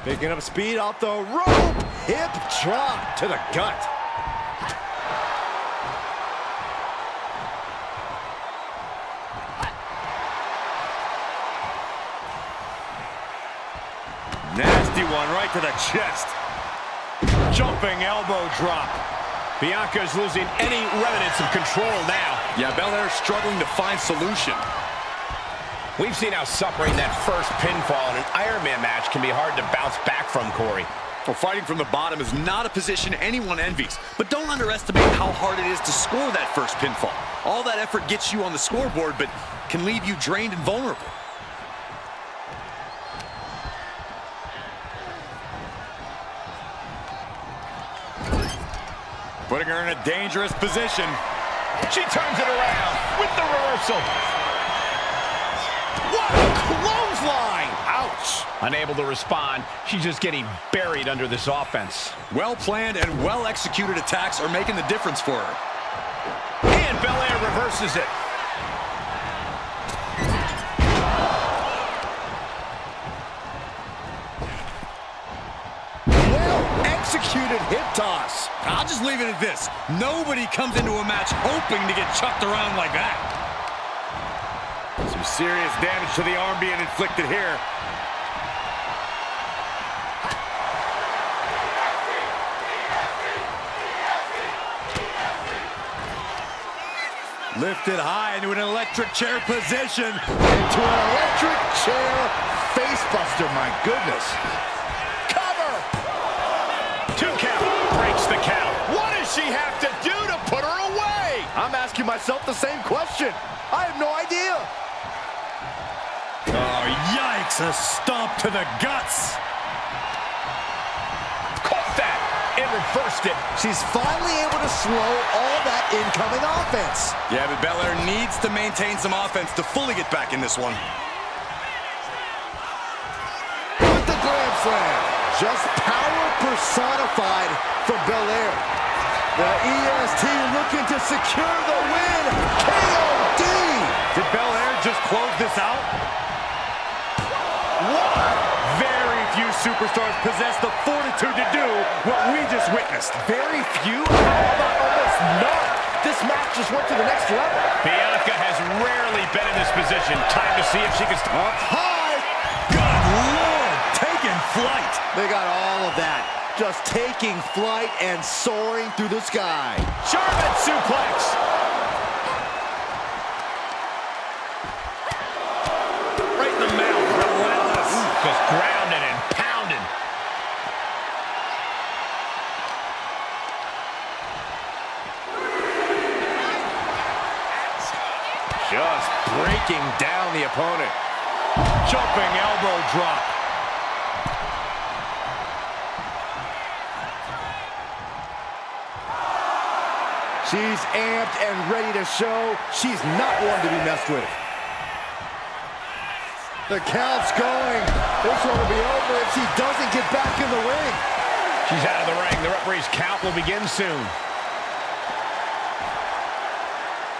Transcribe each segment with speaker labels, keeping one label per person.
Speaker 1: Picking up speed off the rope. Hip drop to the gut. Nasty one right to the chest. Jumping elbow drop. Bianca's losing any remnants of control now.
Speaker 2: Yeah, Belair struggling to find solution.
Speaker 3: We've seen how suffering that first pinfall in an Iron Man match can be hard to bounce back from, Corey.
Speaker 2: Well, fighting from the bottom is not a position anyone envies. But don't underestimate how hard it is to score that first pinfall. All that effort gets you on the scoreboard, but can leave you drained and vulnerable.
Speaker 1: Putting her in a dangerous position.
Speaker 3: She turns it around with the reversal.
Speaker 1: What a clothesline! Ouch!
Speaker 3: Unable to respond, she's just getting buried under this offense.
Speaker 2: Well-planned and well-executed attacks are making the difference for her.
Speaker 3: And Belair reverses it.
Speaker 1: Well-executed hip toss.
Speaker 2: I'll just leave it at this. Nobody comes into a match hoping to get chucked around like that.
Speaker 1: Some serious damage to the arm being inflicted here. Lifted high into an electric chair position. Into an electric chair facebuster, my goodness. Cover!
Speaker 3: 2 count. Breaks the count.
Speaker 1: What does she have to do to put her away? I'm asking myself the same question. I have no idea. Oh, yikes. A stomp to the guts.
Speaker 3: Caught that and reversed it.
Speaker 1: She's finally able to slow all that incoming offense.
Speaker 2: Yeah, but Belair needs to maintain some offense to fully get back in this one.
Speaker 1: With the Grand Slam. Just power personified from Belair. The EST looking to secure the win. KOD. Did Belair just close this out? What? Very few superstars possess the fortitude to do what we just witnessed. Very few? How about almost none? This match just went to the next level.
Speaker 3: Bianca has rarely been in this position. Time to see if she can...
Speaker 1: Up high. Good Lord. Taking flight. They got all of that. Just taking flight and soaring through the sky.
Speaker 3: German suplex. Right in the mouth. Relentless. Just grounded and pounded.
Speaker 1: Just breaking down the opponent. Jumping elbow drop. She's amped and ready to show she's not one to be messed with. The count's going. This one will be over if she doesn't get back in the ring.
Speaker 3: She's out of the ring. The referee's count will begin soon.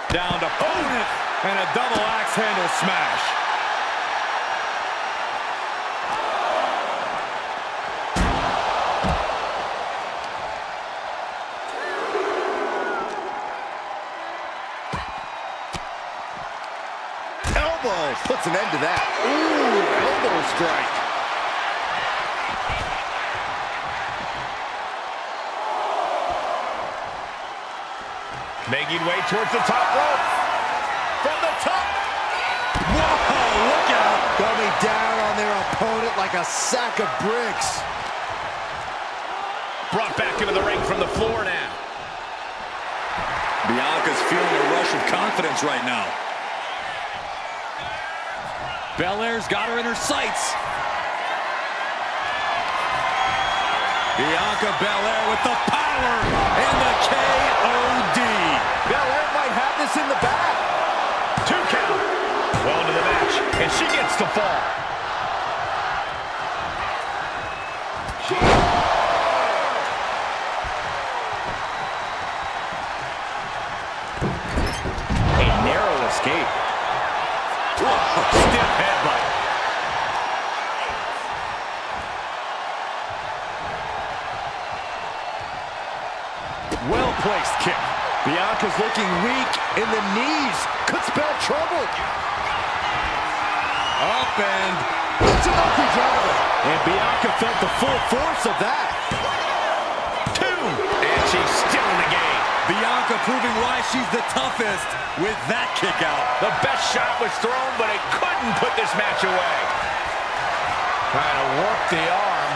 Speaker 1: Down to opponent and a double axe handle smash. Puts an end to that. Ooh, elbow strike.
Speaker 3: Making way towards the top rope.
Speaker 1: From the top. Whoa, look out. Coming down on their opponent like a sack of bricks.
Speaker 3: Brought back into the ring from the floor now.
Speaker 2: Bianca's feeling a rush of confidence right now.
Speaker 1: Belair's got her in her sights. Bianca Belair with the power and the KOD. Belair might have this in the bag.
Speaker 3: 2 count. Well into the match, and she gets the fall.
Speaker 1: A narrow escape. Whoa, stiff headbutt. well-placed kick. Bianca's looking weak in the knees. Could spell trouble. Up and it's an ugly driver. And Bianca felt the full force of that.
Speaker 3: 2. And she's still in the game.
Speaker 2: Bianca proving why she's the toughest with that kick out.
Speaker 3: The best shot was thrown, but it couldn't put this match away. Trying to work the arm.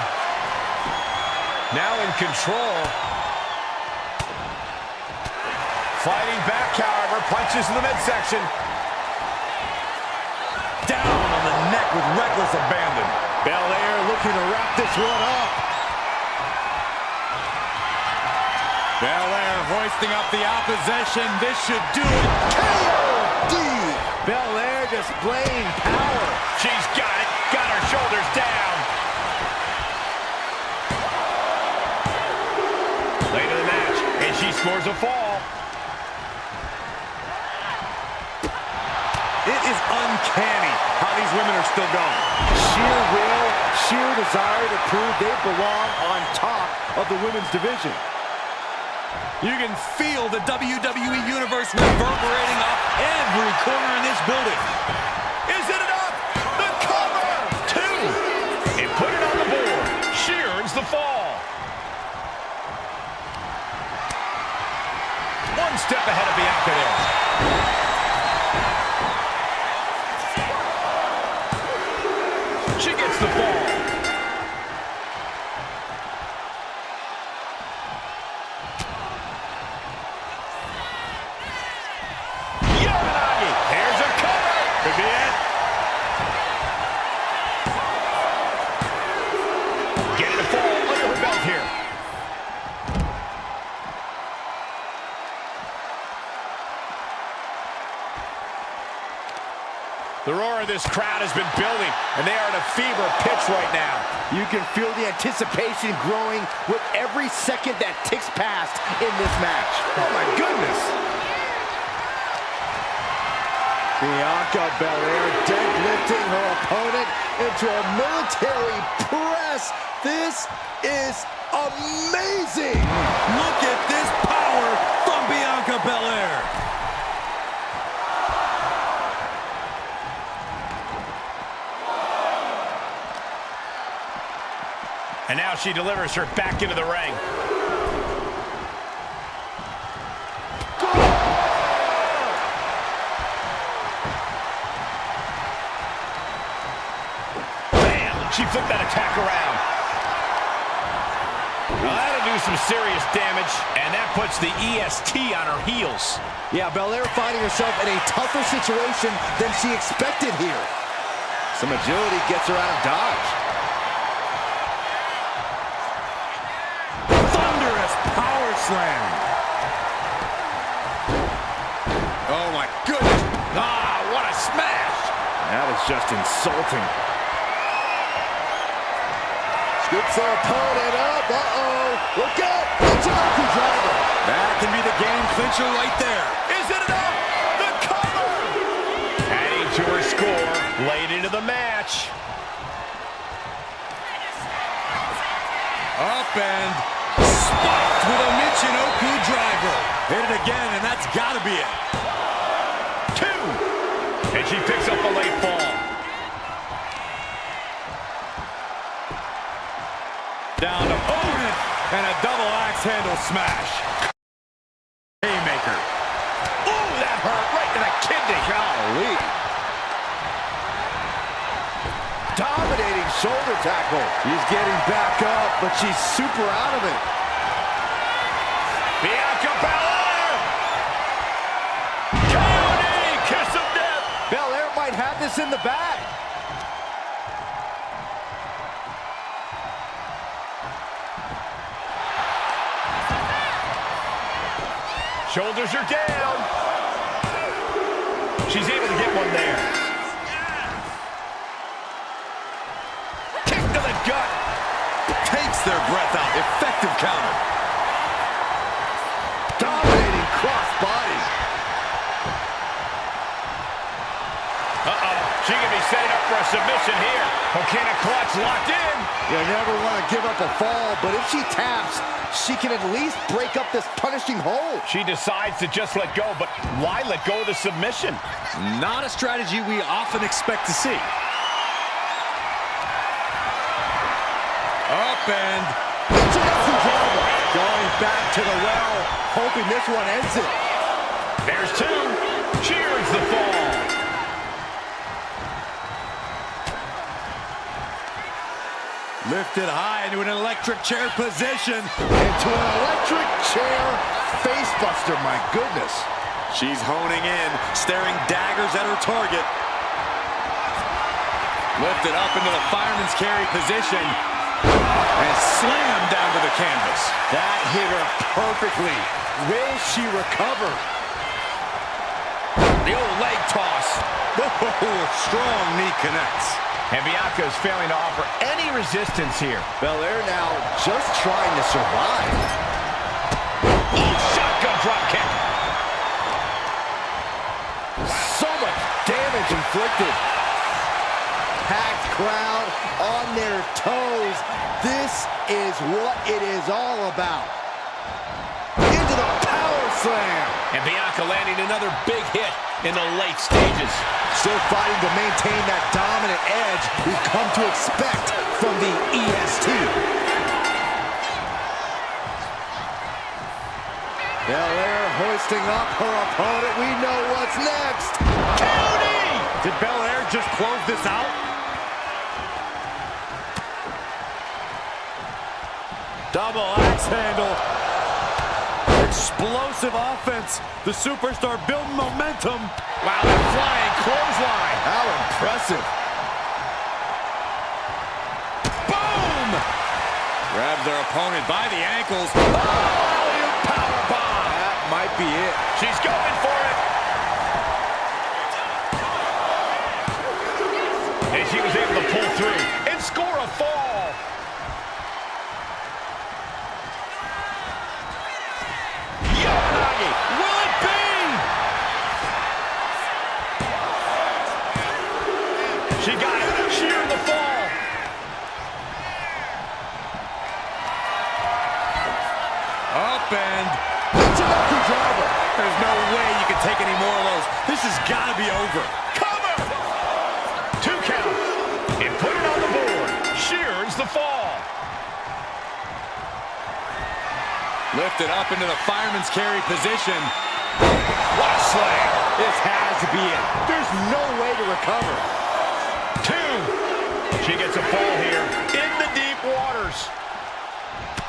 Speaker 3: Now in control. Fighting back, however, punches in the midsection.
Speaker 2: Down on the neck with reckless abandon.
Speaker 1: Belair looking to wrap this one up.
Speaker 2: Belair hoisting up the opposition. This should do it.
Speaker 1: KOD. Belair displaying power.
Speaker 3: She's got it. Got her shoulders down. Late in the match, and she scores a fall.
Speaker 2: It is uncanny how these women are still going.
Speaker 1: Sheer will, sheer desire to prove they belong on top of the women's division.
Speaker 2: You can feel the WWE Universe reverberating up every corner in this building. Is it enough? The cover!
Speaker 3: 2. And put it on the board. She earns the fall. 1 step ahead of Bianca there. She gets the fall. Here's a cover. Could be it. Getting a fall under her belt here. The roar of this crowd has been building, and they are at a fever pitch right now.
Speaker 1: You can feel the anticipation growing with every second that ticks past in this match. Oh my goodness. Bianca Belair deadlifting her opponent into a military press. This is amazing.
Speaker 2: Look at this power from Bianca Belair.
Speaker 3: And now she delivers her back into the ring. Bam! She flipped that attack around. Well, that'll do some serious damage, and that puts the EST on her heels.
Speaker 1: Yeah, Belair finding herself in a tougher situation than she expected here. Some agility gets her out of dodge.
Speaker 2: Power slam. Oh my goodness. Ah, what a smash.
Speaker 1: That is just insulting. Scoops her opponent up. Uh-oh. Look out. It's an ugly driver.
Speaker 2: That can be the game clincher right there. Is it enough? The cover.
Speaker 3: Adding to her score late into the match.
Speaker 2: Up and spiked with a Michinoku driver. Hit it again, and that's got to be it.
Speaker 3: 2. And she picks up the late fall.
Speaker 2: Down to opponent, and a double axe handle smash. Haymaker.
Speaker 3: Ooh, that hurt right to the kidney.
Speaker 1: Golly. Dominating shoulder tackle. She's getting back up, but she's super out of it.
Speaker 3: Bianca Belair! KOD! Kiss of death!
Speaker 1: Belair might have this in the bag.
Speaker 3: Shoulders are down. She's able to get one there. Kick to the gut.
Speaker 2: Takes their breath out. Effective counter.
Speaker 1: Dominating cross-body.
Speaker 3: Uh-oh. She can be setting up for a submission here. Coquina clutch locked in.
Speaker 1: You never want to give up a fall, but if she taps, she can at least break up this punishing hold.
Speaker 3: She decides to just let go, but why let go of the submission?
Speaker 2: Not a strategy we often expect to see. Up and
Speaker 1: going back to the well, hoping this one ends it.
Speaker 3: There's two. Cheers the fall.
Speaker 2: Lifted high into an electric chair position.
Speaker 1: Into an electric chair facebuster, my goodness.
Speaker 2: She's honing in, staring daggers at her target. Lifted up into the fireman's carry position. And slammed down to the canvas.
Speaker 1: That hit her perfectly. Will she recover?
Speaker 3: The old leg toss.
Speaker 2: Oh, strong knee connects.
Speaker 3: And Bianca is failing to offer any resistance here.
Speaker 1: Belair now just trying to survive.
Speaker 3: Oh, shotgun drop kick.
Speaker 1: So much damage inflicted. Packed crowd on their toes. This is what it is all about. Into the power slam.
Speaker 3: And Bianca landing another big hit in the late stages.
Speaker 1: Still fighting to maintain that dominant edge we've come to expect from the EST. Belair hoisting up her opponent. We know what's next.
Speaker 2: County! Did Belair just close this out? Double axe handle. Explosive offense. The superstar building momentum.
Speaker 3: Wow, that flying clothesline.
Speaker 1: How impressive.
Speaker 2: Boom! Grabs their opponent by the ankles.
Speaker 3: Oh, powerbomb.
Speaker 1: That might be it.
Speaker 3: She's going for it. And she was able to pull through and score a fall. Will it be? She got it. Sheared the fall.
Speaker 2: Up and
Speaker 1: It's a lucky driver.
Speaker 2: there's no way you can take any more of those. This has got to be over.
Speaker 3: Cover. 2 count. And put it on the board. Shears the fall.
Speaker 2: Lifted up into the fireman's carry position.
Speaker 3: What a slam.
Speaker 1: This has to be it. There's no way to recover.
Speaker 3: 2. She gets a fall here in the deep waters.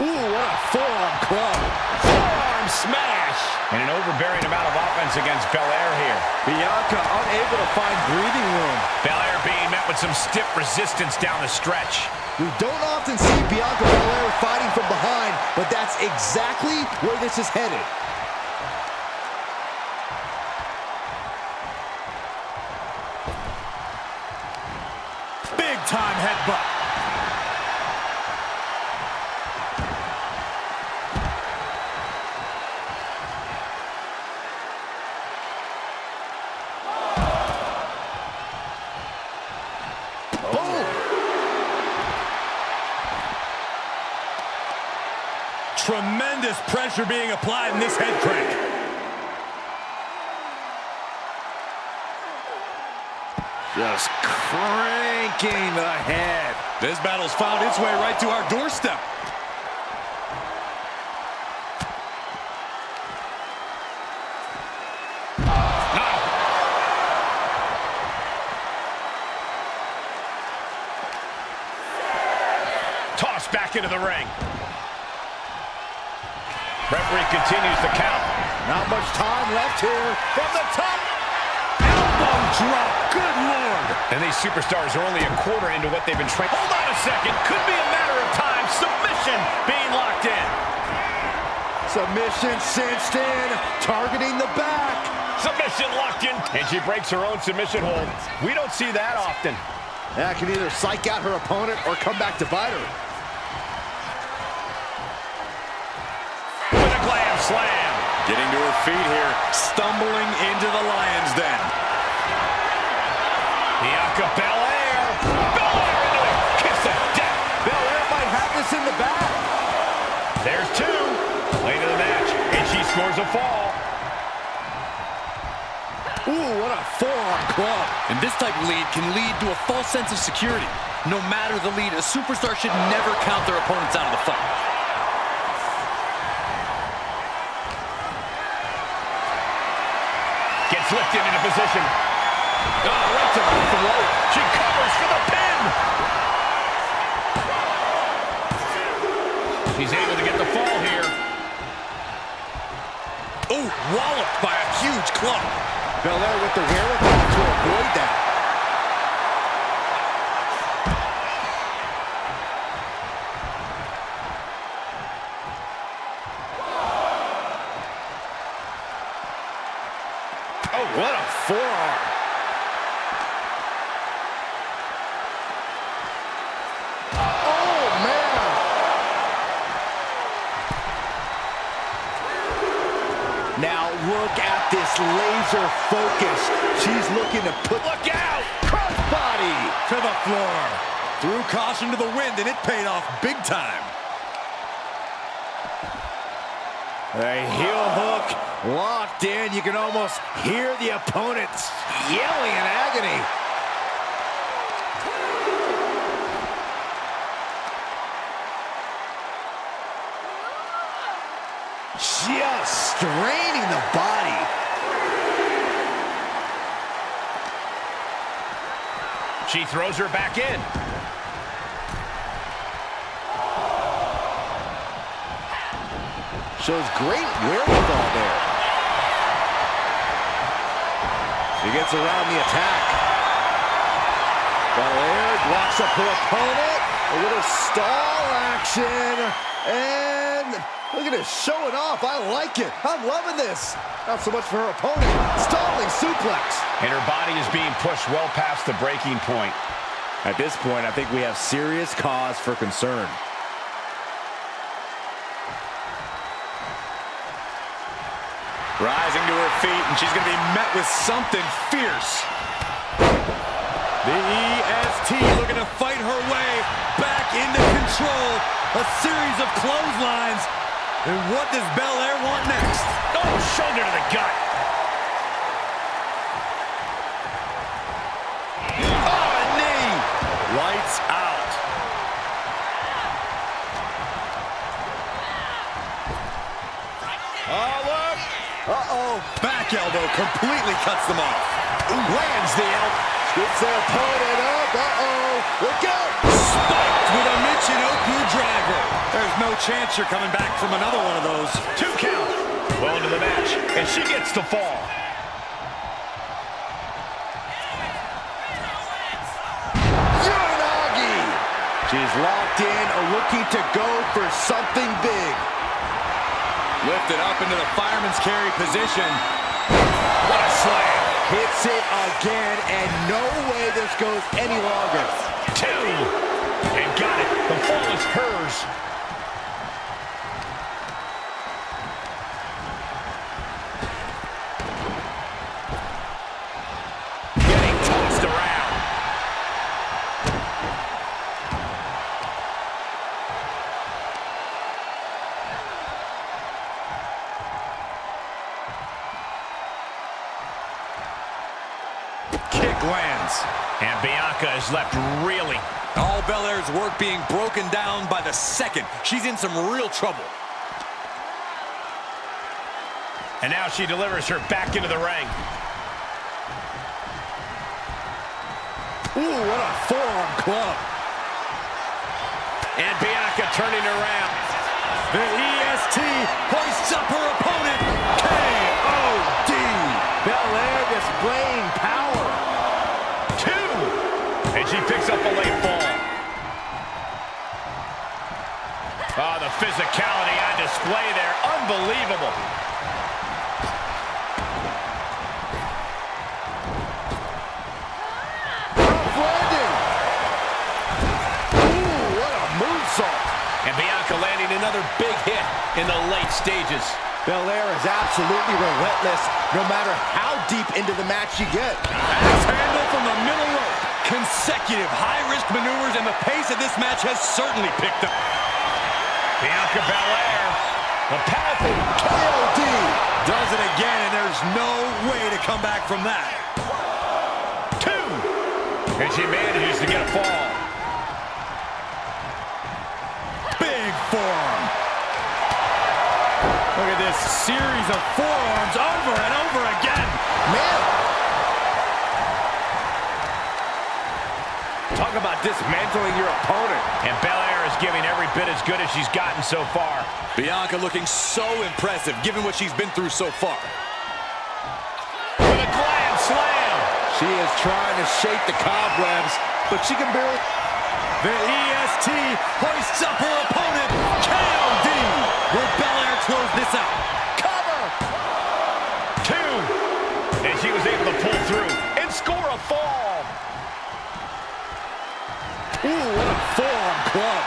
Speaker 1: Ooh, what a forearm club.
Speaker 3: Forearm smash. And an overbearing amount of offense against Belair here.
Speaker 1: Bianca unable to find breathing room.
Speaker 3: Belair being met with some stiff resistance down the stretch.
Speaker 1: We don't often see Bianca Belair fighting from behind, but that's exactly where this is headed.
Speaker 2: Big time headbutt. Tremendous pressure being applied in this head crank.
Speaker 1: Just cranking the head.
Speaker 2: This battle's found its way right to our doorstep.
Speaker 3: Tossed back into the ring. Referee continues the count.
Speaker 1: Not much time left here.
Speaker 3: From the top.
Speaker 2: Elbow drop. Good Lord.
Speaker 3: And these superstars are only a quarter into what they've been training. Hold on a second. Could be a matter of time. Submission being locked in.
Speaker 1: Submission cinched in, targeting the back.
Speaker 3: Submission locked in. And she breaks her own submission hold. We don't see that often.
Speaker 1: That can either psych out her opponent or come back to bite her.
Speaker 3: With a glam slam.
Speaker 2: Getting to her feet here, stumbling into the lion's den.
Speaker 3: Bianca Belair. Belair into a kiss of death. Belair There's two. Late in the match, and she scores a fall.
Speaker 1: Ooh, what a forearm club.
Speaker 2: And this type of lead can lead to a false sense of security. No matter the lead, a superstar should never count their opponents out of the fight.
Speaker 3: Gets lifted into position. Oh, right to the throat. She covers for the pin. She's able to get the fall here.
Speaker 2: Oh, walloped by a huge club.
Speaker 1: Belair with the wherewithal to avoid that. Oh, what a forearm. Oh, man. Now look at this laser focus. She's looking to put...
Speaker 3: Look out!
Speaker 1: Crossbody
Speaker 2: To the floor. Threw caution to the wind, and it paid off big time.
Speaker 1: A heel hook locked in. You can almost hear the opponents yelling in agony. Just straining the body.
Speaker 3: She throws her back in.
Speaker 1: Shows great wherewithal there. She gets around the attack. Belair blocks up her opponent. A little stall action. And look at it, showing off. I like it. I'm loving this. Not so much for her opponent. Stalling suplex.
Speaker 3: And her body is being pushed well past the breaking point.
Speaker 1: At this point, I think we have serious cause for concern.
Speaker 2: Rising to her feet, and she's going to be met with something fierce. The EST looking to fight her way back into control. A series of clotheslines. And what does Belair want next?
Speaker 3: Oh, shoulder to the gut.
Speaker 2: Oh, a knee. Lights out.
Speaker 1: Oh, look. Uh-oh.
Speaker 2: Back elbow completely cuts them off.
Speaker 1: Lands the elbow. Gets their opponent up. Uh-oh. Look out.
Speaker 2: Spiked with a Michinoku driver. There's no chance you're coming back from another one of those.
Speaker 3: 2 count. Well into the match, and she gets the fall.
Speaker 1: Uranagi. She's locked in, looking to go for something big.
Speaker 2: Lifted up into the fireman's carry position.
Speaker 3: What a slam.
Speaker 1: Hits it again, and no way this goes any longer.
Speaker 3: 2. And got it. The fall is hers. Getting tossed around.
Speaker 2: Kick lands.
Speaker 3: And Bianca is left reeling.
Speaker 2: All Belair's work being broken down by the second. She's in some real trouble.
Speaker 3: And now she delivers her back into the ring.
Speaker 1: Ooh, what a forearm club.
Speaker 3: And Bianca turning around.
Speaker 2: The EST hoists up her opponent. KOD.
Speaker 1: Belair displaying power.
Speaker 3: 2. And she picks up a late fall. Oh, the physicality on display there. Unbelievable.
Speaker 1: Rough landing. Ooh, what a moonsault.
Speaker 3: And Bianca landing another big hit in the late stages.
Speaker 1: Belair is absolutely relentless, no matter how deep into the match you get.
Speaker 2: Axe handle from the middle rope. Consecutive high-risk maneuvers, and the pace of this match has certainly picked up.
Speaker 3: Bianca Belair, the powerful
Speaker 1: KOD.
Speaker 2: Does it again, and there's no way to come back from that.
Speaker 3: 2. And she manages to get a fall.
Speaker 2: Big forearm. Look at this series of forearms over and over again.
Speaker 1: Man.
Speaker 3: Talk about dismantling your opponent. And Belair is giving every bit as good as she's gotten so far.
Speaker 2: Bianca looking so impressive, given what she's been through so far.
Speaker 3: With a glam slam.
Speaker 1: She is trying to shake the cobwebs, but she can barely...
Speaker 2: The EST hoists up her opponent, KOD. Will Belair close this out?
Speaker 1: Cover!
Speaker 3: 2. And she was able to pull through and score a fall.
Speaker 2: Ooh, what a forearm club.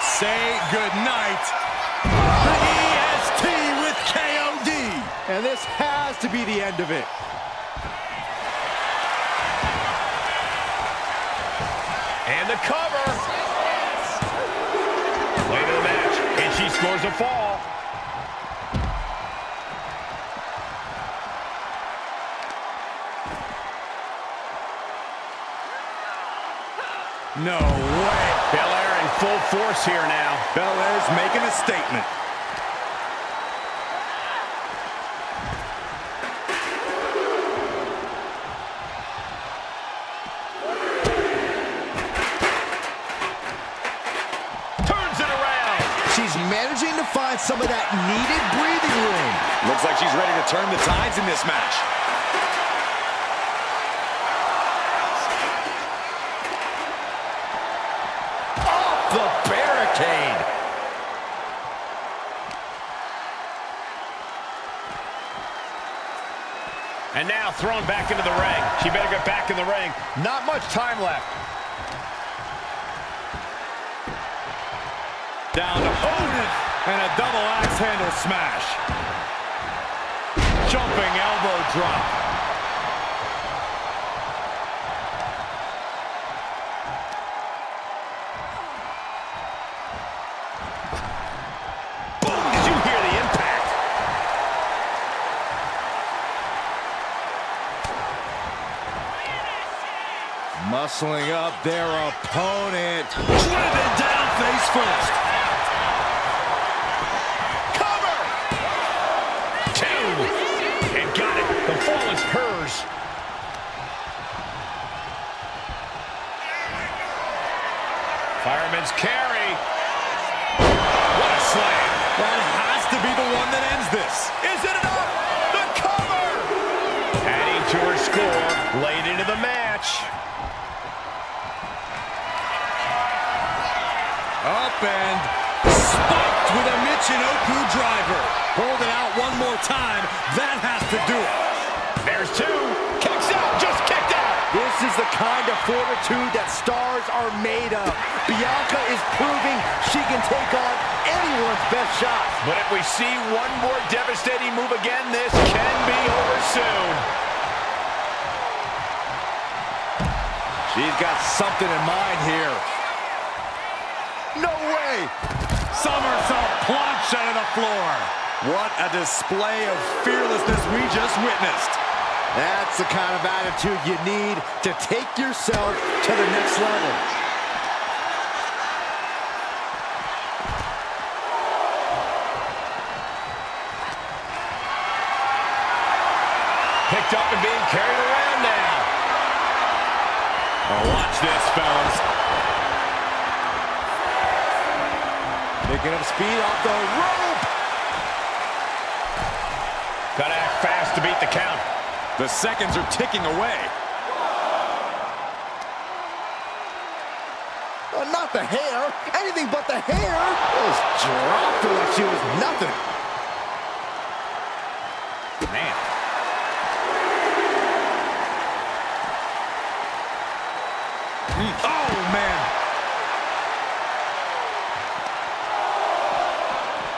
Speaker 2: Say goodnight. The EST with KOD.
Speaker 1: And this has to be the end of it.
Speaker 3: And the cover. Late in the match, and she scores a fall.
Speaker 2: No way.
Speaker 3: Belair in full force here now.
Speaker 2: Belair's making a statement.
Speaker 3: Turns it around.
Speaker 1: She's managing to find some of that needed breathing room.
Speaker 2: Looks like she's ready to turn the tides in this match.
Speaker 1: The barricade.
Speaker 3: And now thrown back into the ring. She better get back in the ring. Not much time left.
Speaker 2: Down to opponent and a double axe handle smash. Jumping elbow drop.
Speaker 3: Did you hear the impact?
Speaker 1: Muscling up their opponent.
Speaker 2: Driven down face first.
Speaker 3: Cover! 2. And got it. The fall is hers. Fireman's carry. What a slam.
Speaker 2: That has to be the one that ends this.
Speaker 3: Is it enough? The cover! Adding to her score late into the match.
Speaker 2: Up and spiked with a Michinoku driver. Hold it out one more time. That has to do it.
Speaker 3: There's 2. Kicks out. Just kicked out.
Speaker 1: This is the kind of fortitude that stars are made of. Bianca is proving she can take on anyone's best shot.
Speaker 3: But if we see one more devastating move again, this can be over soon.
Speaker 1: She's got something in mind here. No way!
Speaker 2: Somersault plunge out of the floor. What a display of fearlessness we just witnessed.
Speaker 1: That's the kind of attitude you need to take yourself to the next level.
Speaker 3: Picked up and being carried around now.
Speaker 2: Oh, watch this, fellas.
Speaker 1: Picking up speed off the rope.
Speaker 3: Gotta act fast to beat the count.
Speaker 2: The seconds are ticking away.
Speaker 1: Not the hair. Anything but the hair. Just dropped her like she was nothing.
Speaker 3: Man.
Speaker 2: Oh, man.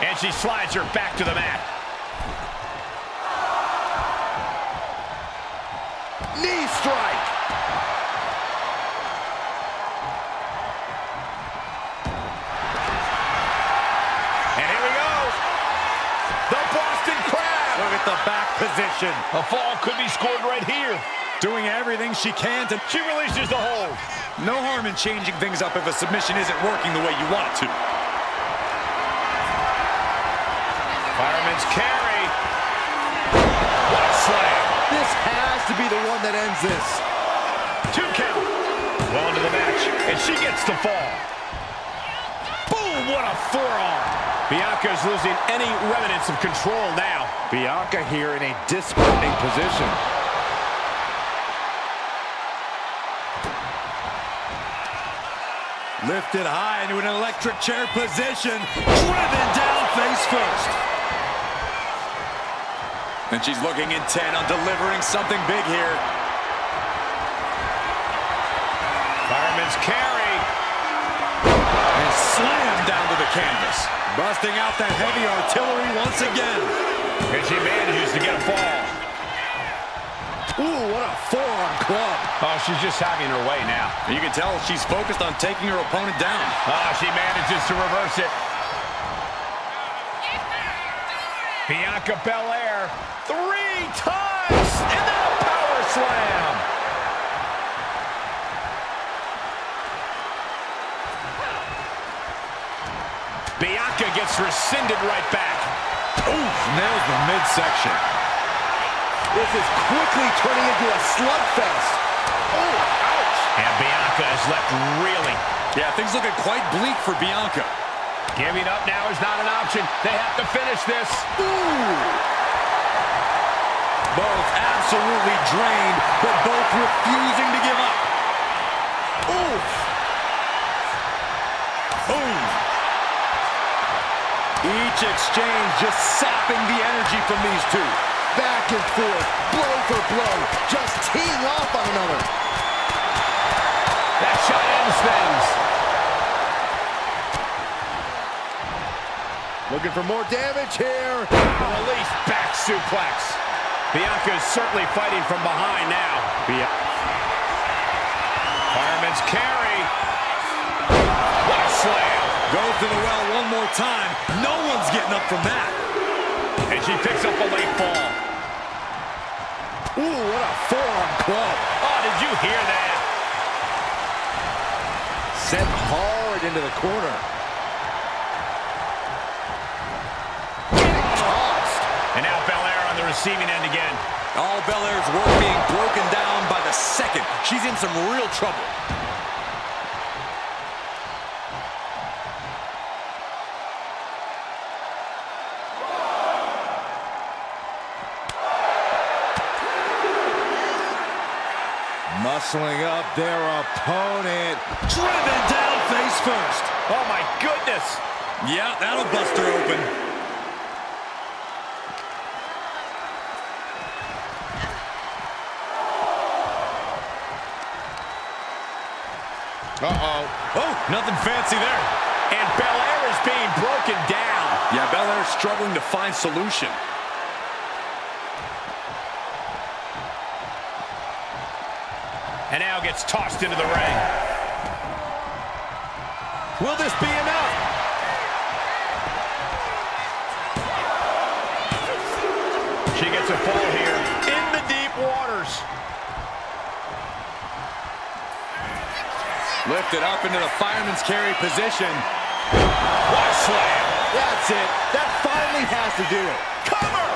Speaker 3: And she slides her back to the mat.
Speaker 1: Knee strike.
Speaker 3: And here we go. The Boston Crab.
Speaker 2: Look at the back position.
Speaker 3: A fall could be scored right here.
Speaker 2: Doing everything she can to...
Speaker 3: She releases the hold.
Speaker 2: No harm in changing things up if a submission isn't working the way you want it to.
Speaker 3: Fireman's carry. What a slam.
Speaker 1: This has to be the one that ends this.
Speaker 3: 2 count. Well into the match, and she gets the fall. Boom, what a forearm. Bianca's losing any remnants of control now.
Speaker 1: Bianca here in a disheartening position.
Speaker 2: Lifted high into an electric chair position. Driven down face first. And she's looking intent on delivering something big here.
Speaker 3: Fireman's carry.
Speaker 2: And slammed down to the canvas. Busting out that heavy artillery once again.
Speaker 3: And she manages to get a fall.
Speaker 1: Ooh, what a forearm club.
Speaker 3: Oh, she's just having her way now.
Speaker 2: You can tell she's focused on taking her opponent down.
Speaker 3: She manages to reverse it. Bianca Belair, 3 times, and then a power slam. Bianca gets rescinded right back.
Speaker 2: Oof, nails the midsection.
Speaker 1: This is quickly turning into a slugfest. Oh, ouch.
Speaker 3: And Bianca is left reeling.
Speaker 2: Yeah, things looking quite bleak for Bianca.
Speaker 3: Giving up now is not an option. They have to finish this.
Speaker 1: Ooh.
Speaker 2: Both absolutely drained, but both refusing to give up.
Speaker 1: Oof.
Speaker 2: Boom. Each exchange just sapping the energy from these two.
Speaker 1: Back and forth, blow for blow, just teeing off on another.
Speaker 3: That shot ends things.
Speaker 1: Looking for more damage here.
Speaker 3: Release back suplex. Bianca is certainly fighting from behind now. Fireman's carry. What a slam.
Speaker 2: Goes to the well one more time. No one's getting up from that.
Speaker 3: And she picks up a late fall.
Speaker 1: Ooh, what a forearm club.
Speaker 3: Oh, did you hear that?
Speaker 1: Sent hard into the corner. Getting tossed.
Speaker 3: And now Belair on the receiving end again.
Speaker 2: All Belair's work being broken down by the second. She's in some real trouble.
Speaker 1: Muscling up their opponent.
Speaker 2: Driven down face first.
Speaker 3: Oh, my goodness.
Speaker 2: Yeah, that'll bust her open. Oh, nothing fancy there.
Speaker 3: And Belair is being broken down.
Speaker 2: Yeah, Belair's struggling to find solution.
Speaker 3: And now gets tossed into the ring. Will this be enough? She gets a fall here in the deep waters.
Speaker 2: Lifted up into the fireman's carry position.
Speaker 3: What a slam.
Speaker 1: That's it. That finally has to do it.
Speaker 3: Cover.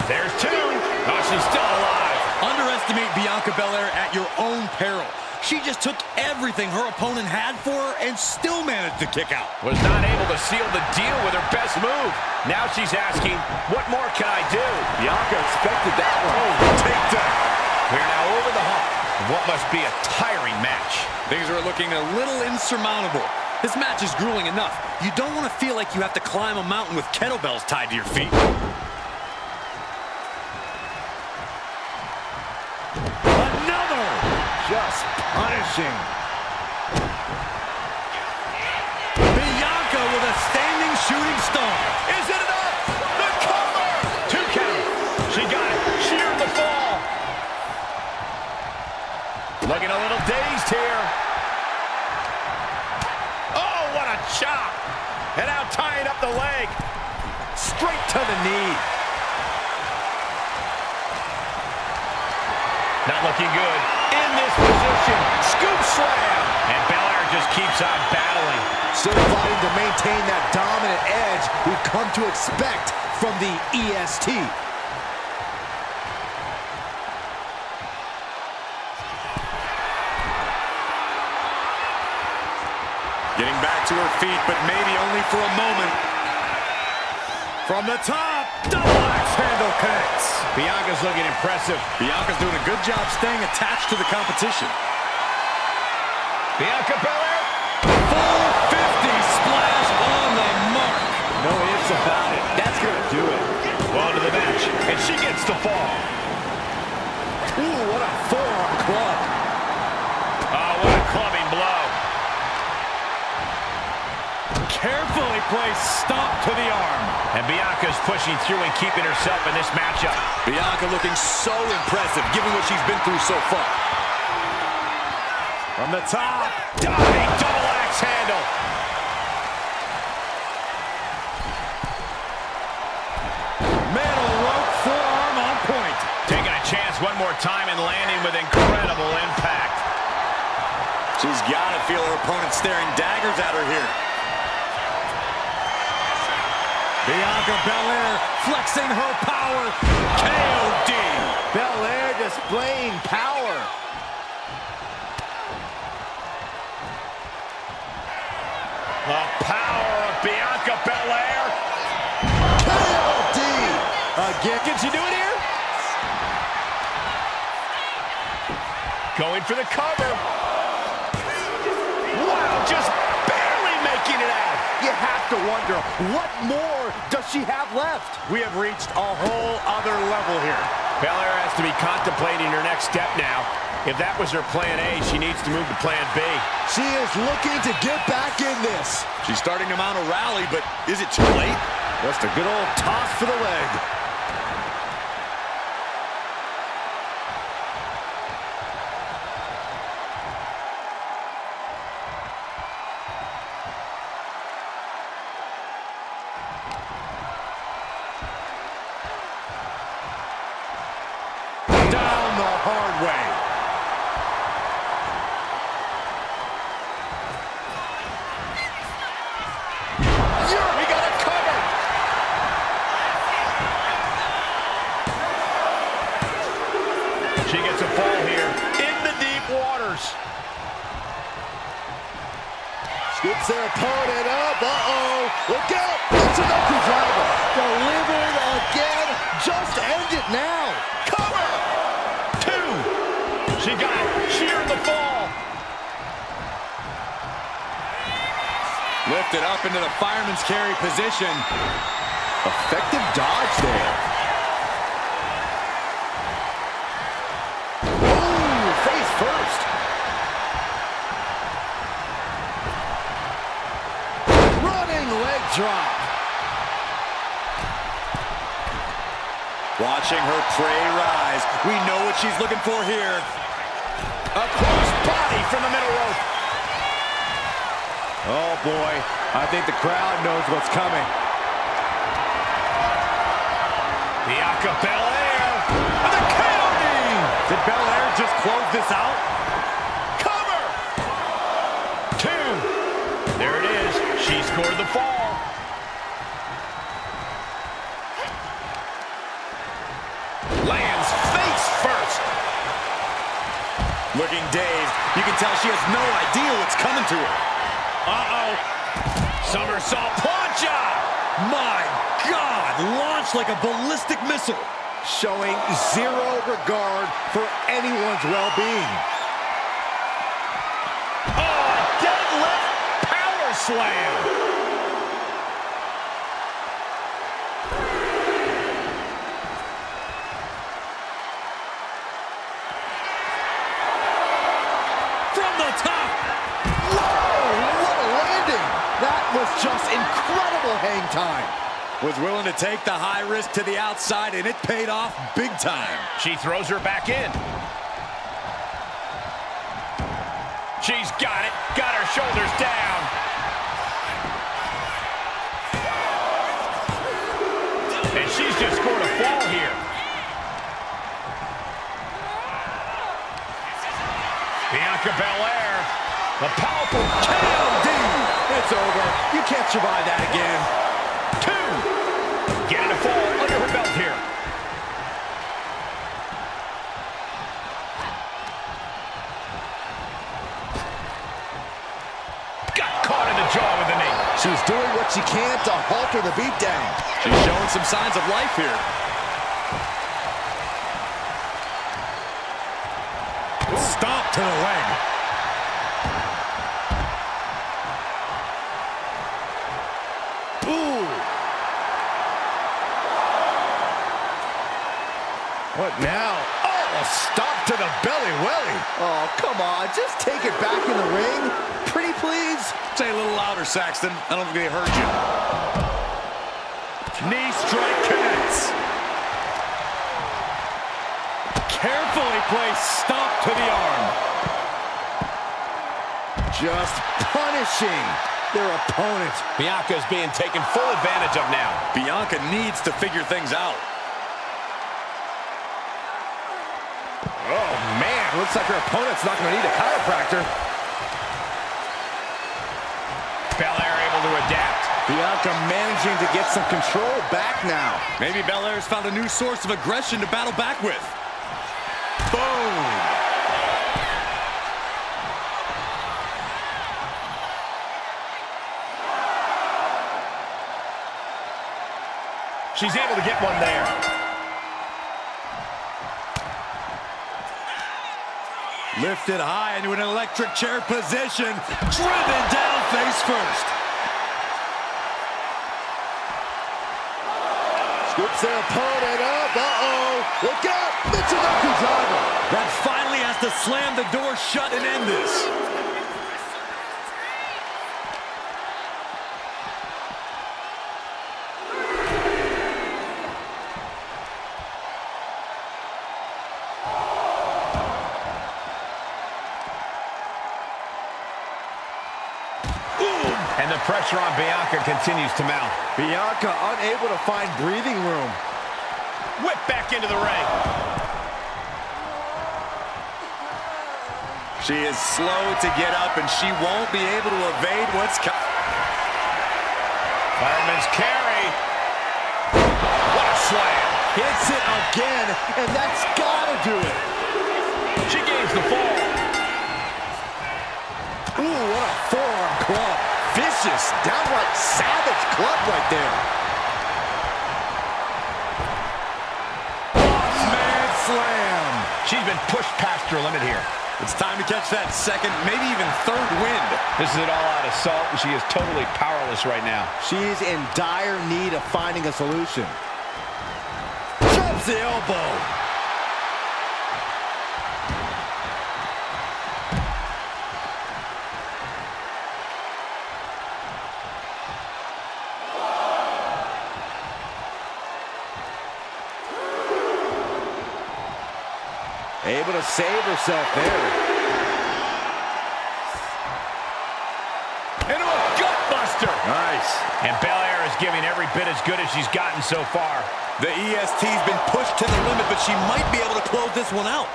Speaker 3: There's 2. Oh, she's still alive.
Speaker 2: Underestimate Bianca Belair at your own peril. She just took everything her opponent had for her and still managed to kick out.
Speaker 3: Was not able to seal the deal with her best move. Now she's asking, what more can I do?
Speaker 1: Bianca expected that one.
Speaker 3: Oh, takedown. We're now over the hump of what must be a tiring match.
Speaker 2: Things are looking a little insurmountable. This match is grueling enough. You don't want to feel like you have to climb a mountain with kettlebells tied to your feet.
Speaker 1: Another! Just punishing.
Speaker 2: Bianca with a standing shooting star.
Speaker 3: Is it enough? The cover! 2 count. She got it. She earned the fall. Looking a little dazed here. Oh, what a chop. And now tying up the leg.
Speaker 2: Straight to the knee.
Speaker 3: Not looking good. In this position. Scoop slam. And Belair just keeps on battling.
Speaker 1: Still fighting to maintain that dominant edge we've come to expect from the EST.
Speaker 2: Getting back to her feet, but maybe only for a moment. From the top, double axe handle connects.
Speaker 3: Bianca's looking impressive.
Speaker 2: Bianca's doing a good job staying attached to the competition.
Speaker 3: Bianca Belair.
Speaker 2: Full 50 splash on the mark.
Speaker 1: No ifs about it. That's going to do it.
Speaker 3: Well into the match, and she gets the fall.
Speaker 1: Ooh, what a forearm club.
Speaker 3: Oh, what a clubbing blow.
Speaker 2: Carefully placed stop to the arm.
Speaker 3: And Bianca's pushing through and keeping herself in this matchup.
Speaker 2: Bianca looking so impressive, given what she's been through so far.
Speaker 3: From the top, diving double axe handle.
Speaker 2: Metal rope forearm on point.
Speaker 3: Taking a chance one more time and landing with incredible impact.
Speaker 2: She's got to feel her opponent staring daggers at her here.
Speaker 1: Bianca Belair flexing her power.
Speaker 2: KOD.
Speaker 1: Belair displaying power.
Speaker 3: The power of Bianca Belair.
Speaker 1: KOD. Again.
Speaker 3: Can she do it here? Going for the cover. Wow, just barely making it out.
Speaker 1: You have to wonder, what more does she have left?
Speaker 3: We have reached a whole other level here. Belair has to be contemplating her next step now. If that was her plan A, she needs to move to plan B.
Speaker 1: She is looking to get back in this.
Speaker 2: She's starting to mount a rally, but is it too late?
Speaker 1: Just a good old toss for the leg.
Speaker 2: Down the hard way.
Speaker 3: We got a cover. She gets a fall here in the deep waters.
Speaker 1: Scoops their opponent up. Uh-oh. Look out. It's an upper driver. Delivered again. Just end it now.
Speaker 3: Cover. Two. She got it. She earned the fall.
Speaker 2: Lifted up into the fireman's carry position.
Speaker 1: Effective dodge there. Ooh, face first. Running leg drop.
Speaker 2: Watching her prey rise. We know what she's looking for here.
Speaker 3: A cross body from the middle rope.
Speaker 1: Oh boy, I think the crowd knows what's coming.
Speaker 3: Bianca Belair with a KOD.
Speaker 1: Did Belair just close this out?
Speaker 3: Cover. Two. There it is. She scored the fall. Lands face first.
Speaker 2: Looking dazed. You can tell she has no idea what's coming to her.
Speaker 3: Uh-oh. Somersault plancha.
Speaker 2: My God! Launched like a ballistic missile.
Speaker 1: Showing zero regard for anyone's well-being.
Speaker 3: Oh, a deadlift power slam.
Speaker 2: From the top.
Speaker 1: That was just incredible hang time.
Speaker 2: Was willing to take the high risk to the outside, and it paid off big time.
Speaker 3: She throws her back in. shoulders down. And she's just scored a fall here. Bianca Belair, a powerful KOD.
Speaker 2: It's over. You can't survive that again.
Speaker 3: 2. Getting a fall under her belt here. Got caught in the jaw with the knee.
Speaker 1: She's doing what she can to halter the beatdown.
Speaker 2: She's showing some signs of life here. Stomp to the leg.
Speaker 1: Ooh. What now? Oh, a stomp to the belly welly. Oh, come on. Just take it back in the ring. Pretty please.
Speaker 2: Say a little louder, Saxton. I don't think they heard you.
Speaker 3: Knee strike connects.
Speaker 2: Carefully placed stomp to the arm.
Speaker 1: Just punishing their opponent.
Speaker 3: Bianca's being taken full advantage of now.
Speaker 2: Bianca needs to figure things out.
Speaker 1: Oh, man. Looks like her opponent's not going to need a chiropractor.
Speaker 3: Belair able to adapt.
Speaker 1: Bianca managing to get some control back now.
Speaker 2: Maybe Belair's found a new source of aggression to battle back with. Boom!
Speaker 3: She's able to get one there.
Speaker 2: Lifted high into an electric chair position. Driven down face first.
Speaker 1: Scoops their opponent up. Uh-oh. Look out. Michinoku driver.
Speaker 2: That finally has to slam the door shut and end this.
Speaker 3: And the pressure on Bianca continues to mount.
Speaker 1: Bianca unable to find breathing room.
Speaker 3: Whip back into the ring.
Speaker 2: She is slow to get up, and she won't be able to evade what's coming.
Speaker 3: Fireman's carry. What a slam.
Speaker 1: Hits it again, and that's gotta do it.
Speaker 3: She gains the fall.
Speaker 1: Ooh, what a forearm club. Vicious, downright savage club right there.
Speaker 2: Man slam.
Speaker 3: She's been pushed past her limit here.
Speaker 2: It's time to catch that second, maybe even third wind.
Speaker 3: This is an all-out assault, and she is totally powerless right now.
Speaker 1: She's in dire need of finding a solution.
Speaker 2: Drops the elbow.
Speaker 1: Able to save herself there.
Speaker 3: Into a gut buster.
Speaker 1: Nice.
Speaker 3: And Belair is giving every bit as good as she's gotten so far.
Speaker 2: The EST's been pushed to the limit, but she might be able to close this one out.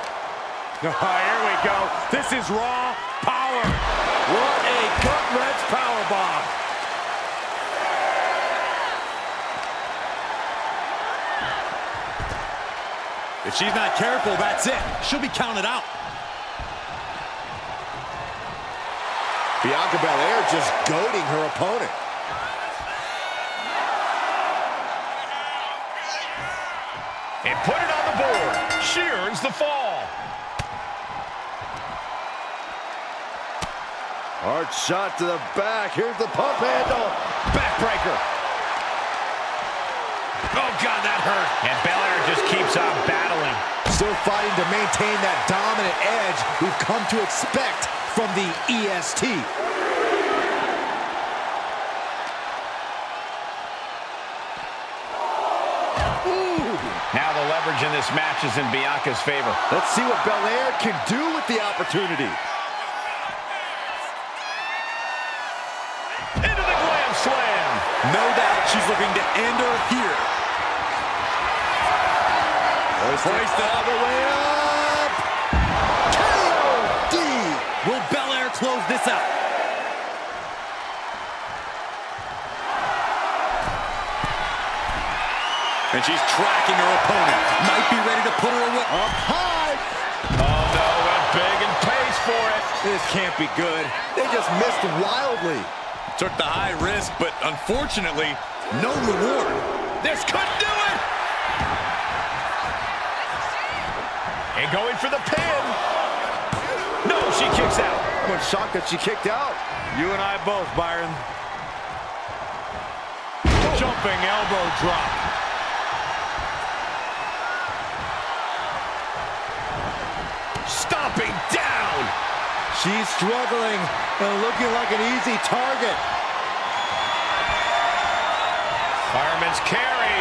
Speaker 3: Here we go. This is Raw power.
Speaker 1: What a gut-wrench powerbomb.
Speaker 2: If she's not careful, that's it. She'll be counted out.
Speaker 1: Bianca Belair just goading her opponent.
Speaker 3: And put it on the board. She earns the fall.
Speaker 1: Hard shot to the back. Here's the pump handle.
Speaker 3: Backbreaker. Oh, God, that hurt. And Belair just keeps on battling.
Speaker 1: Still fighting to maintain that dominant edge we've come to expect from the EST. Ooh.
Speaker 3: Now the leverage in this match is in Bianca's favor.
Speaker 1: Let's see what Belair can do with the opportunity.
Speaker 3: slam.
Speaker 2: No doubt she's looking to end her here.
Speaker 1: Placed it all the way up. KOD.
Speaker 2: Will Belair close this out? And she's tracking her opponent. Might be ready to put her away.
Speaker 1: Up high.
Speaker 3: Oh, no, went big and pays for it.
Speaker 1: This can't be good. They just missed wildly.
Speaker 2: Took the high risk, but unfortunately, no reward.
Speaker 3: This could do it. And going for the pin. No, she kicks out.
Speaker 1: I'm shocked that she kicked out.
Speaker 2: You and I both, Byron.
Speaker 3: Jumping elbow drop. Stomping down.
Speaker 1: She's struggling and looking like an easy target.
Speaker 3: Fireman's carry.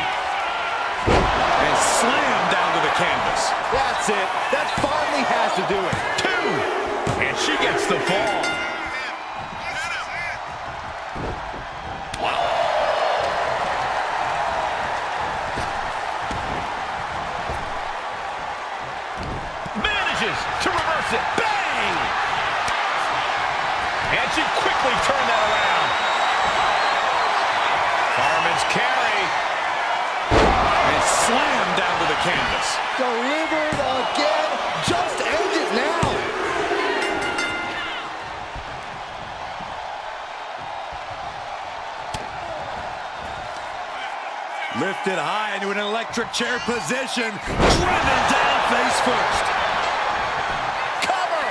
Speaker 2: And slam down to the canvas.
Speaker 1: That's it. That finally has to do it.
Speaker 3: 2. And she gets the fall. Manages to reverse it. Bang! And she quickly turned that around. Fireman's carry.
Speaker 2: And slam down to the canvas.
Speaker 1: Delivered again. Just end it now.
Speaker 2: Lifted high into an electric chair position. Driven down face first.
Speaker 3: Cover!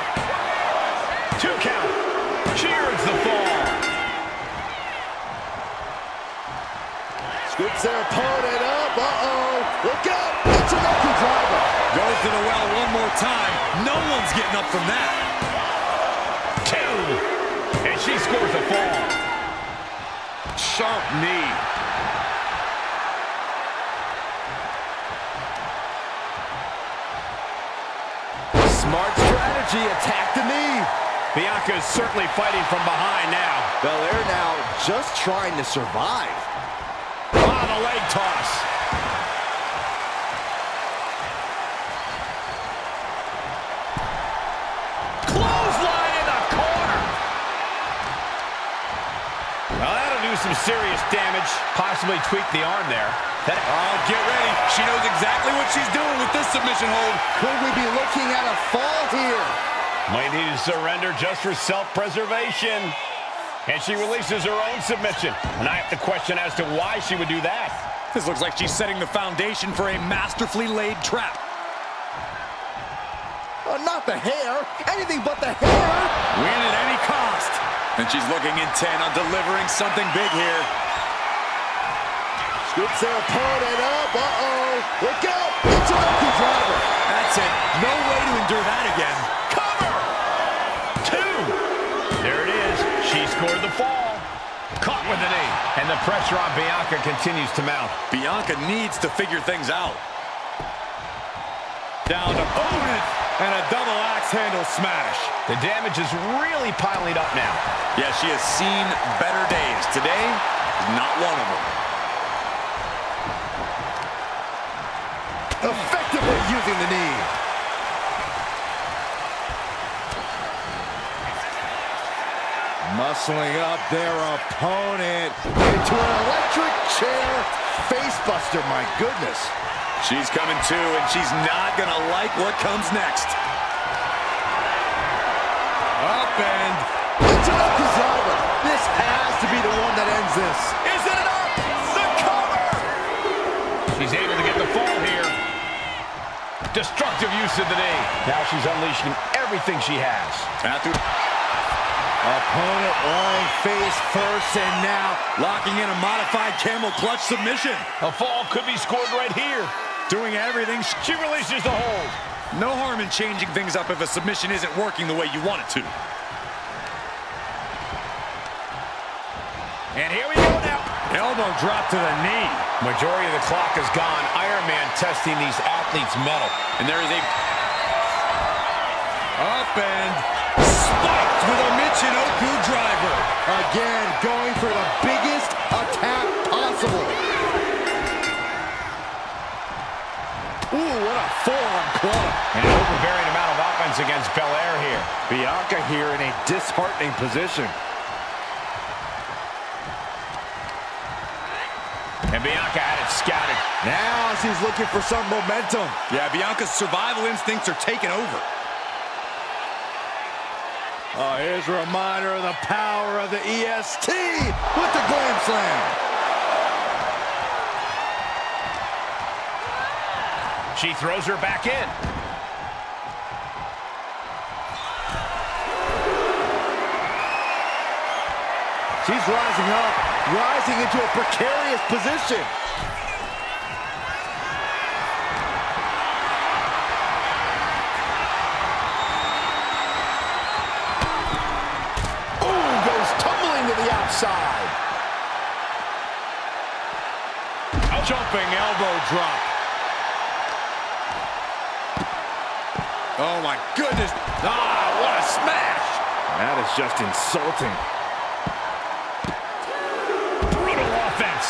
Speaker 3: 2 count. Cheers the fall.
Speaker 1: Scoops their opponent up. Uh-oh. Look out. It's an upper driver.
Speaker 2: Goes to the well one more time. No one's getting up from that.
Speaker 3: 2. And she scores a fall.
Speaker 2: Sharp knee.
Speaker 1: Smart strategy. Attack the knee.
Speaker 3: Bianca is certainly fighting from behind now.
Speaker 1: Belair now just trying to survive.
Speaker 3: Ah, the leg toss. Clothesline in the corner. Well, that'll do some serious damage. Possibly tweak the arm there.
Speaker 2: Oh, get ready. She knows exactly what she's doing with this submission hold.
Speaker 1: Could we be looking at a fall here?
Speaker 3: Might need to surrender just for self-preservation. And she releases her own submission. And I have to question as to why she would do that.
Speaker 2: This looks like she's setting the foundation for a masterfully laid trap.
Speaker 1: Not the hair. Anything but the hair.
Speaker 2: Win at any cost. And she's looking intent on delivering something big here.
Speaker 1: Scoops their opponent up. Uh-oh. Look out. It's an upper driver.
Speaker 2: That's it. No way to endure that again.
Speaker 3: Cover! 2. There it is. She scored the fall. Caught with the knee. And the pressure on Bianca continues to mount.
Speaker 2: Bianca needs to figure things out. Down to opponent. And a double axe handle smash.
Speaker 3: The damage is really piling up now.
Speaker 2: Yeah, she has seen better days. Today is not one of them.
Speaker 1: Effectively using the knee. Muscling up their opponent into an electric chair facebuster, my goodness.
Speaker 2: She's coming too, and she's not gonna like what comes next. Up and...
Speaker 1: It's an upper driver. This has to be the one that ends this.
Speaker 3: Is it enough? The cover! She's able to get the fall here. Destructive use of the knee. Now she's unleashing everything she has.
Speaker 1: Opponent lying face first, and now
Speaker 2: locking in a modified camel clutch submission.
Speaker 3: A fall could be scored right here.
Speaker 2: Doing everything.
Speaker 3: She releases the hold.
Speaker 2: No harm in changing things up if a submission isn't working the way you want it to.
Speaker 3: And here we go now.
Speaker 2: Elbow drop to the knee.
Speaker 3: Majority of the clock is gone. Iron Man testing these athletes' mettle.
Speaker 2: And there is a... Up and... spiked with a Michinoku driver.
Speaker 1: again going for the biggest forearm club.
Speaker 3: And an overbearing amount of offense against Belair here.
Speaker 1: Bianca here in a disheartening position.
Speaker 3: And Bianca had it scouted.
Speaker 1: Now she's looking for some momentum.
Speaker 2: Yeah, Bianca's survival instincts are taking over.
Speaker 1: Oh, here's a reminder of the power of the EST with the Glam Slam.
Speaker 3: She throws her back in.
Speaker 1: She's rising up, rising into a precarious position. Outside.
Speaker 3: Jumping elbow drop.
Speaker 2: Oh my goodness.
Speaker 3: Ah, what a smash.
Speaker 1: That is just insulting.
Speaker 3: Brutal offense.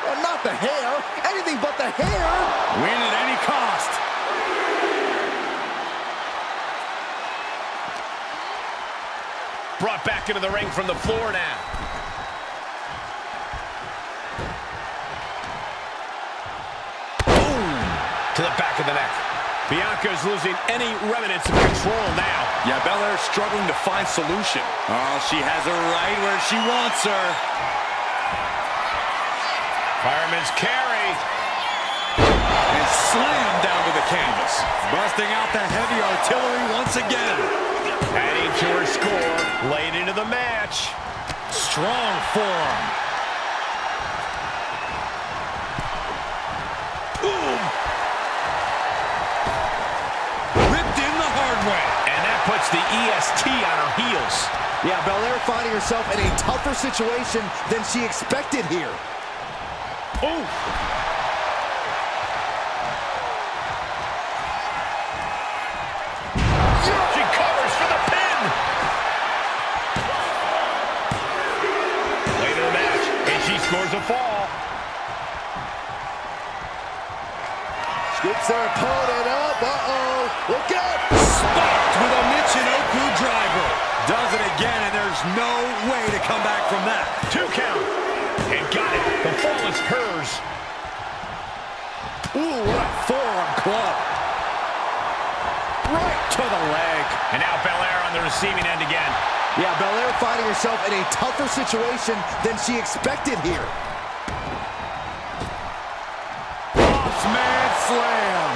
Speaker 1: Well, not the hair. Anything but the hair.
Speaker 2: Win at any cost.
Speaker 3: Brought back into the ring from the floor now. Boom! To the back of the neck. Bianca's losing any remnants of control now.
Speaker 2: Yeah, Belair's struggling to find solution. Oh, she has her right where she wants her.
Speaker 3: Fireman's carry.
Speaker 2: And slammed down to the canvas. Busting out the heavy artillery once again.
Speaker 3: Adding to her score, late into the match.
Speaker 2: Strong forearm.
Speaker 3: Boom!
Speaker 2: Ripped in the hard way.
Speaker 3: And that puts the EST on her heels.
Speaker 1: Yeah, Belair finding herself in a tougher situation than she expected here.
Speaker 3: Ooh! Scores a fall.
Speaker 1: Scoops her opponent up. Uh-oh. Look out.
Speaker 2: Spiked with a Michinoku driver. Does it again, and there's no way to come back from that.
Speaker 3: 2 count. And got it. The fall is hers.
Speaker 1: Ooh, what a forearm club. Right to the leg.
Speaker 3: And now Belair on the receiving end again.
Speaker 1: Yeah, Belair finding herself in a tougher situation than she expected here.
Speaker 2: Bossman slam.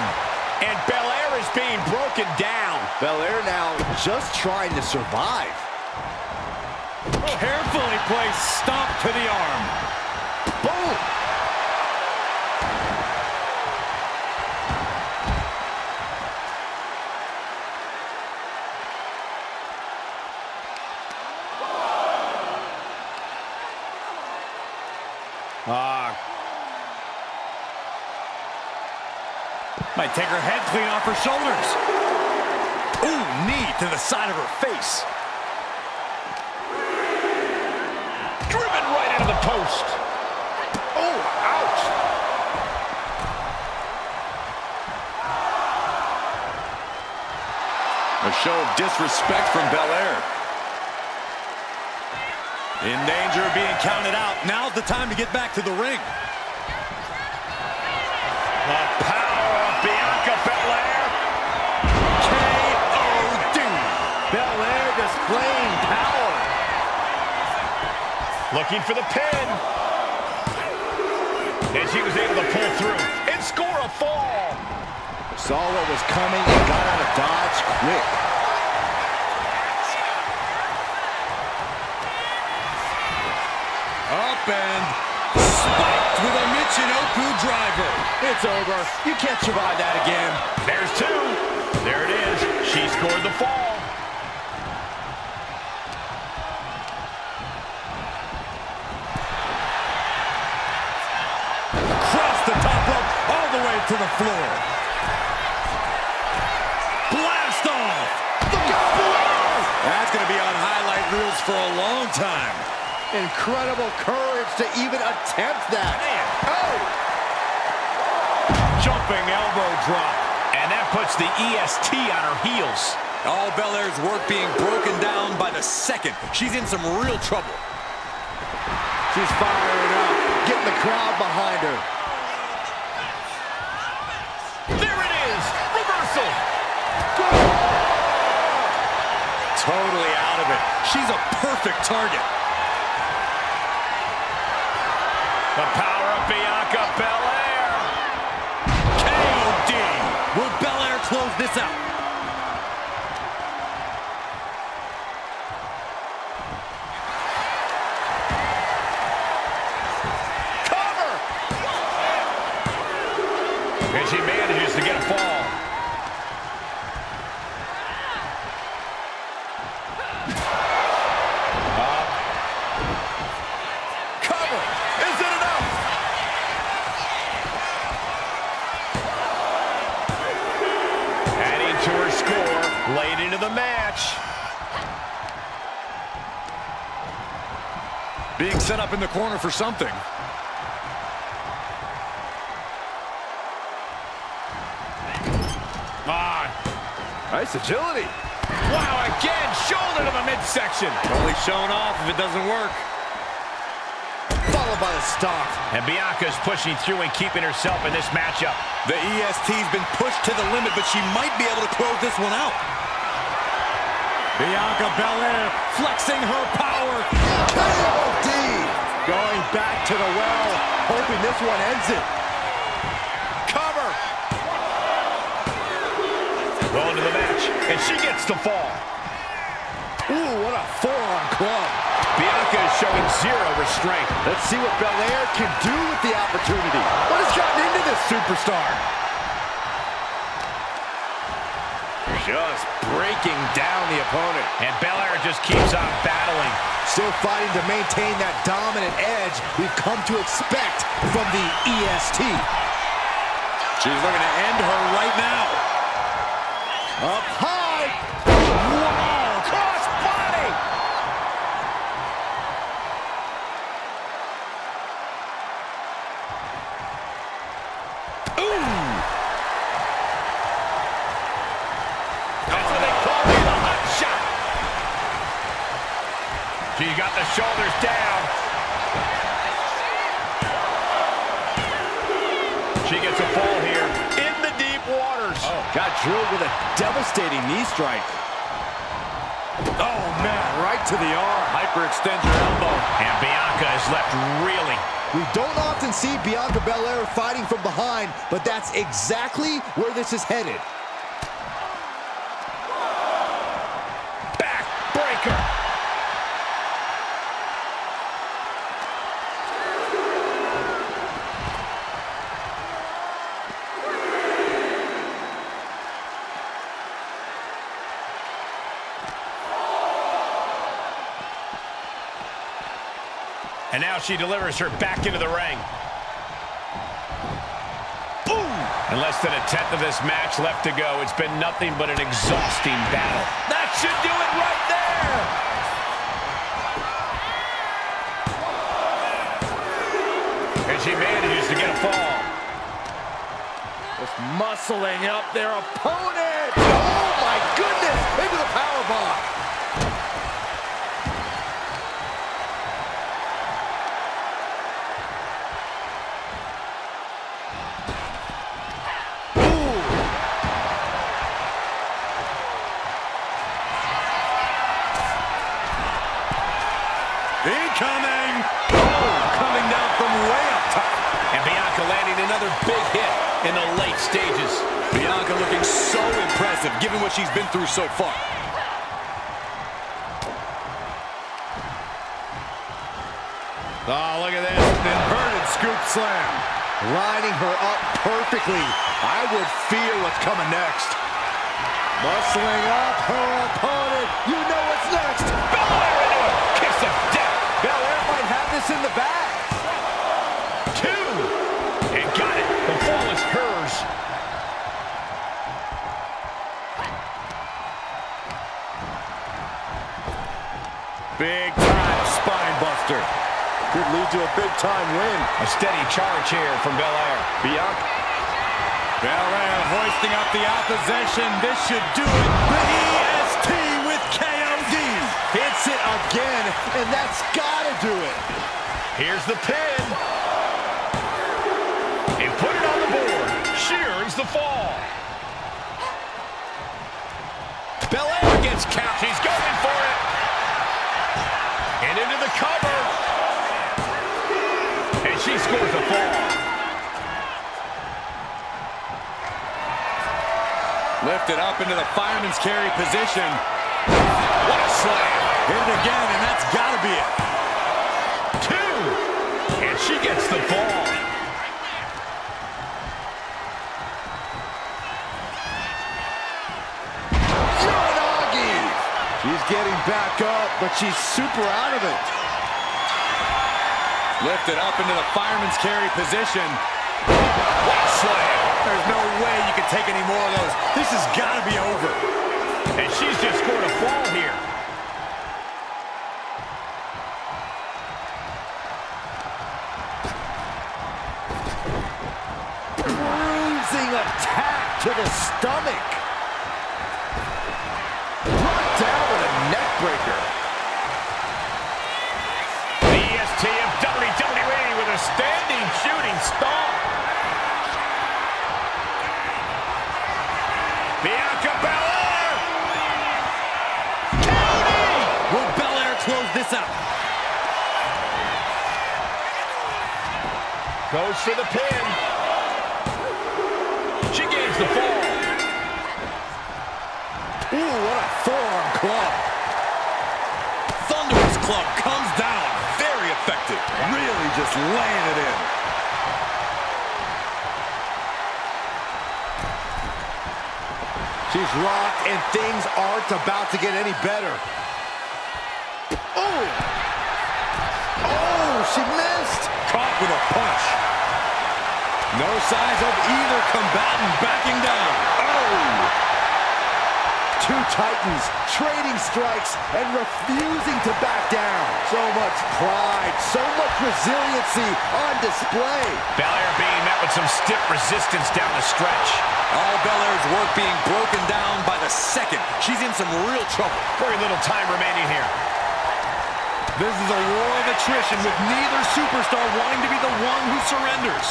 Speaker 3: And Belair is being broken down.
Speaker 1: Belair now just trying to survive.
Speaker 2: Carefully placed stomp to the arm.
Speaker 1: Boom.
Speaker 2: Might take her head clean off her shoulders. Ooh, knee to the side of her face.
Speaker 3: Driven right into the post.
Speaker 1: Oh, ouch.
Speaker 2: A show of disrespect from Belair. In danger of being counted out. Now's the time to get back to the ring.
Speaker 3: The power of Bianca Belair.
Speaker 2: K.O.D.
Speaker 1: Belair displaying power.
Speaker 3: Looking for the pin. And she was able to pull through and score a fall.
Speaker 1: Saw what was coming and got out of dodge quick.
Speaker 2: Up and spiked with a Michinoku driver.
Speaker 1: It's over. You can't survive that again.
Speaker 3: There's 2. There it is. She scored the fall.
Speaker 2: Across the top rope, all the way to the floor. Blast off.
Speaker 1: Look out below.
Speaker 2: That's going to be on highlight reels for a long time.
Speaker 1: Incredible courage to even attempt that.
Speaker 3: Man.
Speaker 1: Oh!
Speaker 3: Jumping elbow drop. And that puts the EST on her heels.
Speaker 2: All Belair's work being broken down by the second. She's in some real trouble.
Speaker 1: She's firing up, getting the crowd behind her.
Speaker 3: There it is! Reversal!
Speaker 2: Totally out of it. She's a perfect target.
Speaker 3: The power of Bianca Belair.
Speaker 2: KOD. Will Belair close this out?
Speaker 3: Cover! And she manages to get a fall. Cover! Is it enough? Adding to her score, late into the match.
Speaker 2: Being set up in the corner for something.
Speaker 1: Nice agility.
Speaker 3: Wow, again, shoulder to the midsection.
Speaker 2: Only showing off if it doesn't work.
Speaker 1: Followed by a stop.
Speaker 3: And Bianca's pushing through and keeping herself in this matchup.
Speaker 2: The EST's been pushed to the limit, but she might be able to close this one out. Bianca Belair flexing her power.
Speaker 1: KOD. Going back to the well, hoping this one ends it.
Speaker 3: Cover. Going to the match, and she gets the fall.
Speaker 1: Ooh, what a forearm club.
Speaker 3: Bianca is showing zero restraint.
Speaker 1: Let's see what Belair can do with the opportunity. What has gotten into this superstar?
Speaker 3: Just breaking down the opponent. And Belair just keeps on battling.
Speaker 1: Still fighting to maintain that dominant edge we've come to expect from the EST.
Speaker 2: She's looking to end her right now.
Speaker 1: Up high.
Speaker 3: Wow, cross body. Ooh. That's what they call it, a hot shot. She got the shoulders down. She gets a fall here in the deep waters.
Speaker 1: Oh, got drilled with a devastating knee strike. Oh, man, right to the arm.
Speaker 2: Hyperextend your elbow.
Speaker 3: And Bianca is left reeling.
Speaker 1: We don't often see Bianca Belair fighting from behind, but that's exactly where this is headed.
Speaker 3: Backbreaker. And now she delivers her back into the ring. Boom! In less than a tenth of this match left to go, it's been nothing but an exhausting battle. That should do it right there! And she manages to get a fall.
Speaker 1: Just muscling up their opponent. Oh, my goodness. Into the powerbomb.
Speaker 2: Incoming! Oh, coming down from way up top.
Speaker 3: And Bianca landing another big hit in the late stages.
Speaker 2: Bianca looking so impressive, given what she's been through so far.
Speaker 1: Oh, look at this. Inverted scoop slam. Lining her up perfectly. I would fear what's coming next. Muscling up her opponent. You know what's next.
Speaker 3: Belair into a kiss of death.
Speaker 1: Belair might have this in the bag.
Speaker 3: Two. And got it. The fall is hers.
Speaker 1: Big time spine buster. Could lead to a big time win.
Speaker 3: A steady charge here from Belair.
Speaker 1: Bianca.
Speaker 2: Belair hoisting up the opposition. This should do it. The EST with KOD.
Speaker 1: Hits it again, and that's gotta do it.
Speaker 3: Here's the pin. And put it on the board. She earns the fall. Belair gets count. She's going for it. And into the cover. And she scores the fall.
Speaker 2: Lifted up into the fireman's carry position. What a slam. Hit it again, and that's got to be it.
Speaker 3: 2. And she gets the fall.
Speaker 1: She's getting back up, but she's super out of it.
Speaker 2: Lifted up into the fireman's carry position. What a slam. There's no way you can take any more of those. This has got to be over.
Speaker 3: And she's just scored a fall here.
Speaker 1: Bruising attack to the stomach. Brought down with a neck breaker.
Speaker 3: The EST of WWE with a standing shooting star. Bianca Belair! Kane!
Speaker 2: Will Belair close this out?
Speaker 3: Goes for the pin. She gains the fall.
Speaker 1: Ooh, what a forearm club.
Speaker 2: Thunderous club comes down. Very effective.
Speaker 1: Really just laying it in. She's rocked, and things aren't about to get any better. Oh! Oh, she missed!
Speaker 2: Caught with a punch. No signs of either combatant backing down.
Speaker 1: Oh! Two titans trading strikes and refusing to back down. So much pride, so much resiliency on display.
Speaker 3: Belair being met with some stiff resistance down the stretch.
Speaker 2: All Belair's work being broken down by the second. She's in some real trouble.
Speaker 3: Very little time remaining here.
Speaker 2: This is a war of attrition with neither superstar wanting to be the one who surrenders.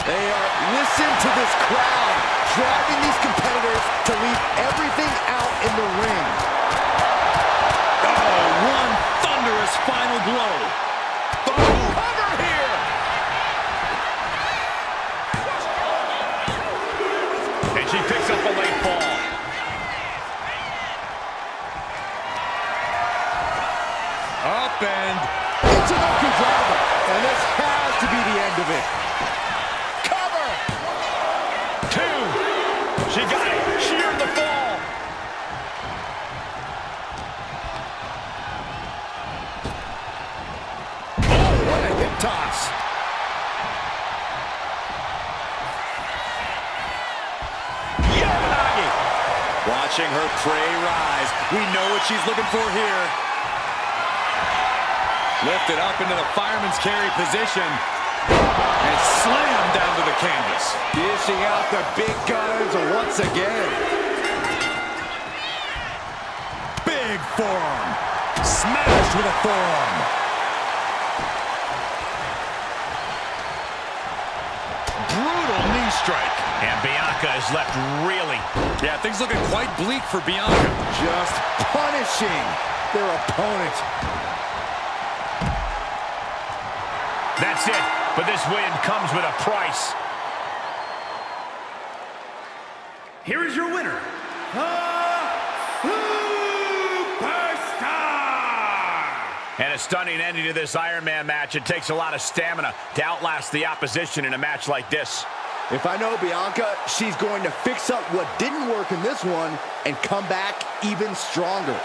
Speaker 1: Listen to this crowd, driving these competitors to leave everything out in the ring.
Speaker 2: Oh, one thunderous final blow.
Speaker 3: Cover here! And she picks up a late fall.
Speaker 2: Up and
Speaker 1: It's an Okudrama, and this has to be the end of it.
Speaker 3: Cover! 2. She got it. She earned the fall.
Speaker 1: Oh, what a hip toss.
Speaker 3: Yamanagi.
Speaker 2: watching her prey rise. We know what she's looking for here. Lifted up into the fireman's carry position. And slammed down to the canvas.
Speaker 1: Dishing out the big guns once again.
Speaker 2: Big forearm. Smashed with a forearm. Brutal knee strike.
Speaker 3: And Bianca is left reeling.
Speaker 2: Yeah, things looking quite bleak for Bianca.
Speaker 1: Just punishing their opponent.
Speaker 3: That's it. But this win comes with a price.
Speaker 4: Here is your winner, the Superstar!
Speaker 3: And a stunning ending to this Iron Man match. It takes a lot of stamina to outlast the opposition in a match like this.
Speaker 1: If I know Bianca, she's going to fix up what didn't work in this one and come back even stronger.